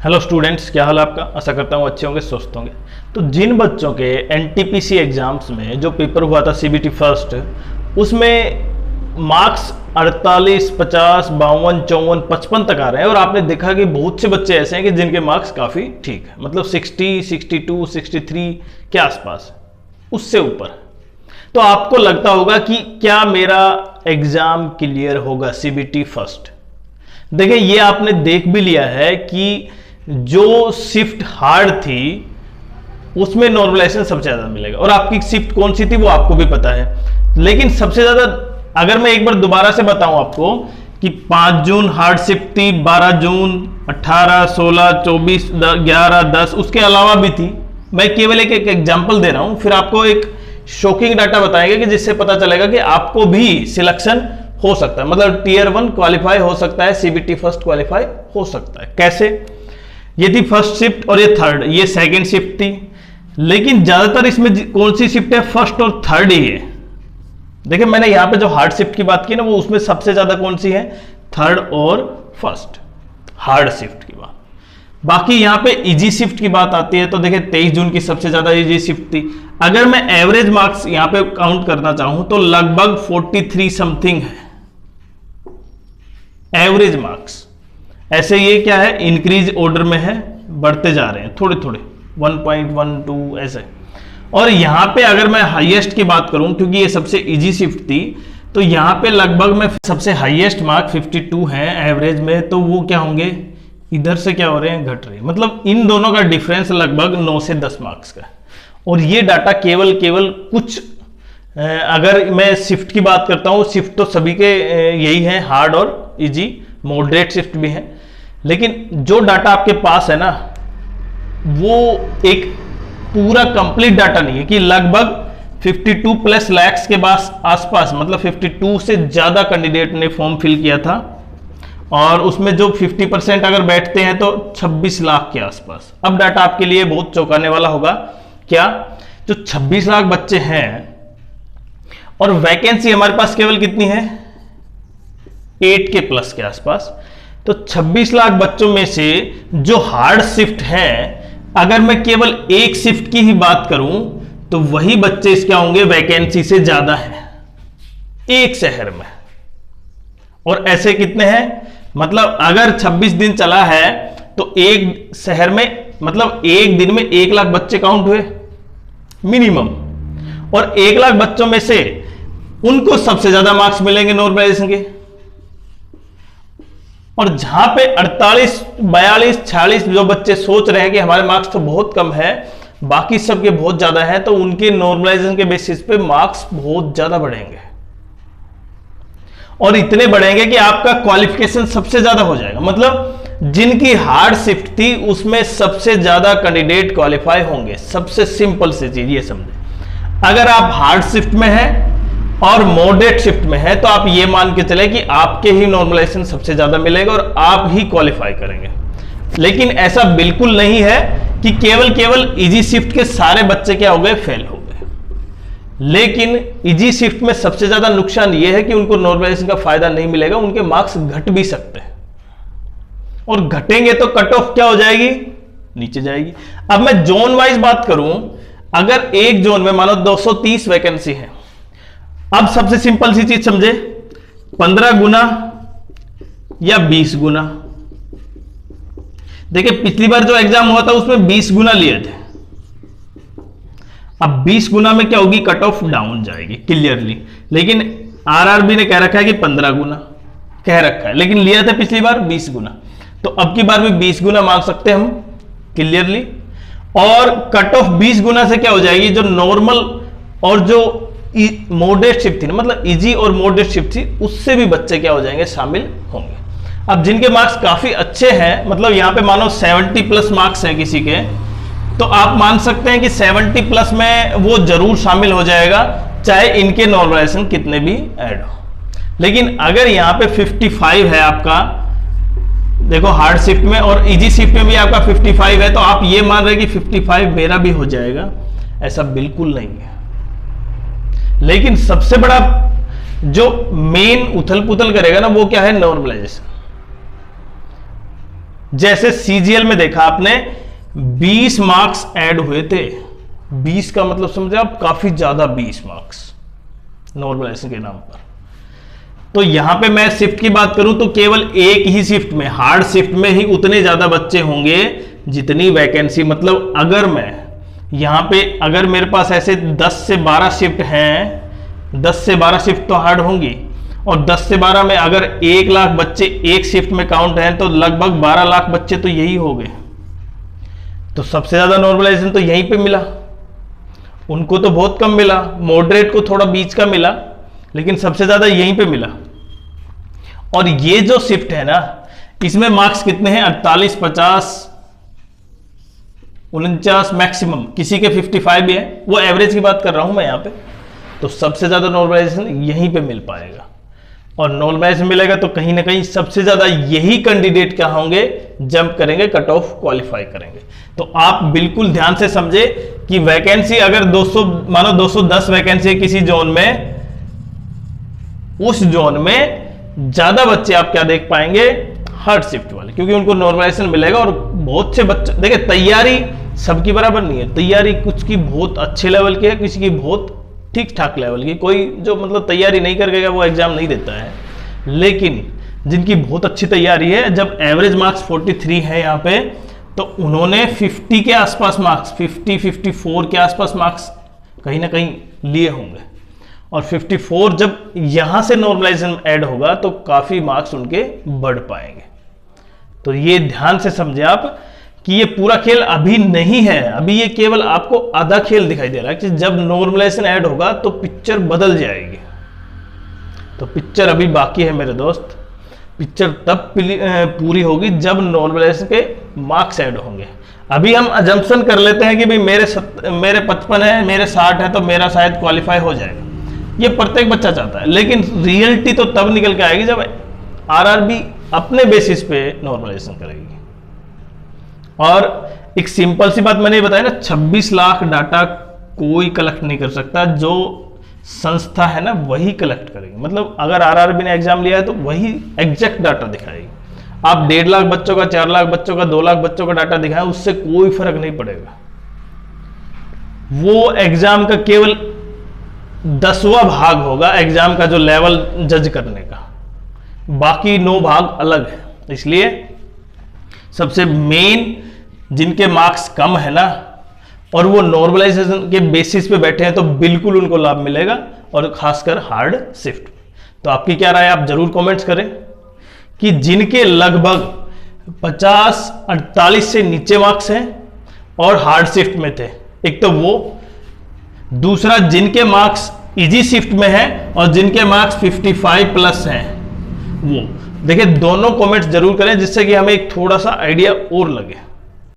Hello students, क्या हाल है आपका। आशा करता हूँ अच्छे होंगे, स्वस्थ होंगे। तो जिन बच्चों के एनटीपीसी एग्जाम्स में जो पेपर हुआ था सीबीटी फर्स्ट, उसमें मार्क्स 48, 50, 52, 54, 55 तक आ रहे हैं और आपने देखा कि बहुत से बच्चे ऐसे हैं कि जिनके मार्क्स काफ़ी ठीक है, मतलब 60, 62, 63 के आसपास, उससे ऊपर। तो आपको लगता होगा कि क्या मेरा एग्जाम क्लियर होगा सीबीटी फर्स्ट। देखिए, ये आपने देख भी लिया है कि जो शिफ्ट हार्ड थी उसमें नॉर्मलाइजेशन सबसे ज्यादा मिलेगा, और आपकी शिफ्ट कौन सी थी वो आपको भी पता है। लेकिन सबसे ज्यादा, अगर मैं एक बार दोबारा से बताऊं आपको कि 5 जून हार्ड शिफ्ट थी, 12 जून, 18, 16, 24, 11, 10, उसके अलावा भी थी। मैं केवल एक एग्जांपल दे रहा हूं, फिर आपको एक शॉकिंग डाटा बताएंगे कि जिससे पता चलेगा कि आपको भी सिलेक्शन हो सकता है, मतलब टीयर 1 क्वालिफाई हो सकता है, सीबीटी फर्स्ट क्वालिफाई हो सकता है। कैसे? ये थी फर्स्ट शिफ्ट और ये थर्ड, ये सेकंड शिफ्ट थी। लेकिन ज्यादातर इसमें कौन सी शिफ्ट है? फर्स्ट और थर्ड ही है। देखिए, मैंने यहां पे जो हार्ड शिफ्ट की बात की ना, वो उसमें सबसे ज्यादा कौन सी है? थर्ड और फर्स्ट, हार्ड शिफ्ट की बात। बाकी यहां पे इजी शिफ्ट की बात आती है तो देखिए 23 जून की सबसे ज्यादा इजी शिफ्ट थी। अगर मैं एवरेज मार्क्स यहां पे काउंट करना चाहूं तो लगभग 43 समथिंग है एवरेज मार्क्स। ऐसे ये क्या है, इंक्रीज ऑर्डर में है, बढ़ते जा रहे हैं थोड़े थोड़े, 1.12 ऐसे। और यहां पे अगर मैं हाईएस्ट की बात करूं, क्योंकि ये सबसे इजी शिफ्ट थी, तो यहां पे लगभग में सबसे हाईएस्ट मार्क 52 है एवरेज में, तो वो क्या होंगे, इधर से क्या हो रहे हैं, घट रहे हैं। मतलब इन दोनों का डिफरेंस लगभग 9 से 10 मार्क्स का है। और ये डाटा केवल कुछ, अगर मैं शिफ्ट की बात करता हूं, शिफ्ट तो सभी के यही है, हार्ड और इजी, मॉडरेट शिफ्ट भी है। लेकिन जो डाटा आपके पास है ना, वो एक पूरा कंप्लीट डाटा नहीं है कि लगभग 52 प्लस लैक्स के आसपास, मतलब 52 से ज्यादा कैंडिडेट ने फॉर्म फिल किया था, और उसमें जो 50% अगर बैठते हैं तो 26 लाख के आसपास। अब डाटा आपके लिए बहुत चौंकाने वाला होगा। क्या? जो 26 लाख बच्चे हैं और वैकेंसी हमारे पास केवल कितनी है? 8 के प्लस के आसपास। तो 26 लाख बच्चों में से जो हार्ड शिफ्ट है, अगर मैं केवल एक शिफ्ट की ही बात करूं तो वही बच्चे इसके होंगे वैकेंसी से ज्यादा है एक शहर में। और ऐसे कितने हैं? मतलब अगर 26 दिन चला है तो एक शहर में, मतलब एक दिन में 1 लाख बच्चे काउंट हुए मिनिमम। और 1 लाख बच्चों में से उनको सबसे ज्यादा मार्क्स मिलेंगे नॉर्मलाइजेशन के। और जहां पे 48, 42, 46 जो बच्चे सोच रहे हैं कि हमारे मार्क्स तो बहुत कम है, बाकी सबके बहुत ज्यादा है, तो उनके नॉर्मलाइजेशन के बेसिस पे मार्क्स बहुत ज्यादा बढ़ेंगे। और इतने बढ़ेंगे कि आपका क्वालिफिकेशन सबसे ज्यादा हो जाएगा। मतलब जिनकी हार्ड शिफ्ट थी उसमें सबसे ज्यादा कैंडिडेट क्वालिफाई होंगे। सबसे सिंपल सी चीज ये समझे, अगर आप हार्ड शिफ्ट में हैं और मॉडरेट शिफ्ट में है तो आप ये मान के चले कि आपके ही नॉर्मलाइजेशन सबसे ज्यादा मिलेगा और आप ही क्वालिफाई करेंगे। लेकिन ऐसा बिल्कुल नहीं है कि केवल इजी शिफ्ट के सारे बच्चे क्या हो गए, फेल हो गए। लेकिन इजी शिफ्ट में सबसे ज्यादा नुकसान यह है कि उनको नॉर्मलाइजेशन का फायदा नहीं मिलेगा, उनके मार्क्स घट भी सकते हैं, और घटेंगे तो कट ऑफ क्या हो जाएगी, नीचे जाएगी। अब मैं जोन वाइज बात करूं, अगर एक जोन में मानो 230 वैकेंसी है, अब सबसे सिंपल सी चीज समझे, 15 गुना या 20 गुना। देखिए, पिछली बार जो एग्जाम हुआ था उसमें 20 गुना लिए थे। अब 20 गुना में क्या होगी, कट ऑफ डाउन जाएगी क्लियरली। लेकिन आरआरबी ने कह रखा है कि 15 गुना कह रखा है, लेकिन लिया था पिछली बार 20 गुना, तो अब की बार भी 20 गुना मान सकते हैं हम क्लियरली। और कट ऑफ 20 गुना से क्या हो जाएगी, जो नॉर्मल और जो मॉडरेट शिफ्ट थी ना, मतलब इजी और मॉडरेट शिफ्ट थी, उससे भी बच्चे क्या हो जाएंगे, शामिल होंगे। अब जिनके मार्क्स काफी अच्छे हैं, मतलब यहां पे मानो 70 प्लस मार्क्स हैं किसी के, तो आप मान सकते हैं कि 70 प्लस में वो जरूर शामिल हो जाएगा, चाहे इनके नॉर्मलाइजेशन कितने भी ऐड हो। लेकिन अगर यहां पे 55 है आपका, देखो हार्ड शिफ्ट में और इजी शिफ्ट में भी आपका 55 है, तो आप ये मान रहे कि 55 मेरा भी हो जाएगा, ऐसा बिल्कुल नहीं है। लेकिन सबसे बड़ा जो मेन उथल पुथल करेगा ना, वो क्या है, नॉर्मलाइजेशन। जैसे सीजीएल में देखा आपने 20 मार्क्स ऐड हुए थे, 20 का मतलब समझे आप, काफी ज्यादा 20 मार्क्स नॉर्मलाइजेशन के नाम पर। तो यहां पे मैं शिफ्ट की बात करूं तो केवल एक ही शिफ्ट में, हार्ड शिफ्ट में ही उतने ज्यादा बच्चे होंगे जितनी वैकेंसी। मतलब अगर मैं यहां पे, अगर मेरे पास ऐसे 10 से 12 शिफ्ट हैं, 10 से 12 शिफ्ट तो हार्ड होंगी, और 10 से 12 में अगर 1 लाख बच्चे एक शिफ्ट में काउंट हैं तो लगभग 12 लाख बच्चे तो यही हो गए। तो सबसे ज्यादा नॉर्मलाइजेशन तो यहीं पे मिला, उनको तो बहुत कम मिला, मॉडरेट को थोड़ा बीच का मिला, लेकिन सबसे ज्यादा यहीं पे मिला। और ये जो शिफ्ट है ना, इसमें मार्क्स कितने हैं? 48, 50, 49 मैक्सिमम, किसी के 55 भी है, वो एवरेज की बात कर रहा हूं मैं यहां पे। तो सबसे ज्यादा नॉर्मलाइजेशन यहीं पे मिल पाएगा, और नॉर्मलाइजेशन मिलेगा तो कहीं ना कहीं सबसे ज्यादा यही कैंडिडेट क्या होंगे, जंप करेंगे, कट ऑफ क्वालिफाई करेंगे। तो आप बिल्कुल ध्यान से समझे कि वैकेंसी अगर 200, मानो 210 वैकेंसी है किसी जोन में, उस जोन में ज्यादा बच्चे आप क्या देख पाएंगे, हार्ड शिफ्ट वाले, क्योंकि उनको नॉर्मलाइजेशन मिलेगा। और बहुत से बच्चे देखिए, तैयारी सबकी बराबर नहीं है, तैयारी कुछ की बहुत अच्छे लेवल की है, किसी की बहुत ठीक ठाक लेवल की। कोई जो मतलब तैयारी नहीं कर गया वो एग्जाम नहीं देता है, लेकिन जिनकी बहुत अच्छी तैयारी है, जब एवरेज मार्क्स 43 है यहाँ पे, तो उन्होंने 50 के आसपास मार्क्स, 50, 54 के आसपास मार्क्स कहीं ना कहीं लिए होंगे। और 54 जब यहां से नॉर्मलाइजेशन ऐड होगा तो काफी मार्क्स उनके बढ़ पाएंगे। तो ये ध्यान से समझे आप कि ये पूरा खेल अभी नहीं है, अभी ये केवल आपको आधा खेल दिखाई दे रहा है कि जब नॉर्मलाइजेशन ऐड होगा तो पिक्चर बदल जाएगी। तो पिक्चर अभी बाकी है मेरे दोस्त, पिक्चर तब पूरी होगी जब नॉर्मलाइजेशन के मार्क्स ऐड होंगे। अभी हम अजम्पशन कर लेते हैं कि भाई मेरे 55 है, मेरे 60 है, तो मेरा शायद क्वालिफाई हो जाएगा, ये प्रत्येक बच्चा चाहता है। लेकिन रियलिटी तो तब निकल के आएगी जब आरआरबी अपने बेसिस पे नॉर्मलाइजेशन करेगी। और एक सिंपल सी बात मैंने बताया ना, 26 लाख डाटा कोई कलेक्ट नहीं कर सकता, जो संस्था है ना वही कलेक्ट करेगी। मतलब अगर आरआरबी ने एग्जाम लिया है तो वही एग्जैक्ट डाटा दिखाएगी। आप 1.5 लाख बच्चों का, 4 लाख बच्चों का, 2 लाख बच्चों का डाटा दिखाएं, उससे कोई फर्क नहीं पड़ेगा। वो एग्जाम का केवल 10वां भाग होगा, एग्जाम का जो लेवल जज करने का, बाकी 9 भाग अलग है। इसलिए सबसे मेन जिनके मार्क्स कम है ना, और वो नॉर्मलाइजेशन के बेसिस पे बैठे हैं, तो बिल्कुल उनको लाभ मिलेगा, और खासकर हार्ड शिफ्ट। तो आपकी क्या राय, आप जरूर कमेंट्स करें कि जिनके लगभग 50, 48 से नीचे मार्क्स हैं और हार्ड शिफ्ट में थे, एक तो वो, दूसरा जिनके मार्क्स इजी शिफ्ट में है और जिनके मार्क्स 55 प्लस हैं, वो देखिए। दोनों कमेंट्स जरूर करें जिससे कि हमें एक थोड़ा सा आइडिया और लगे।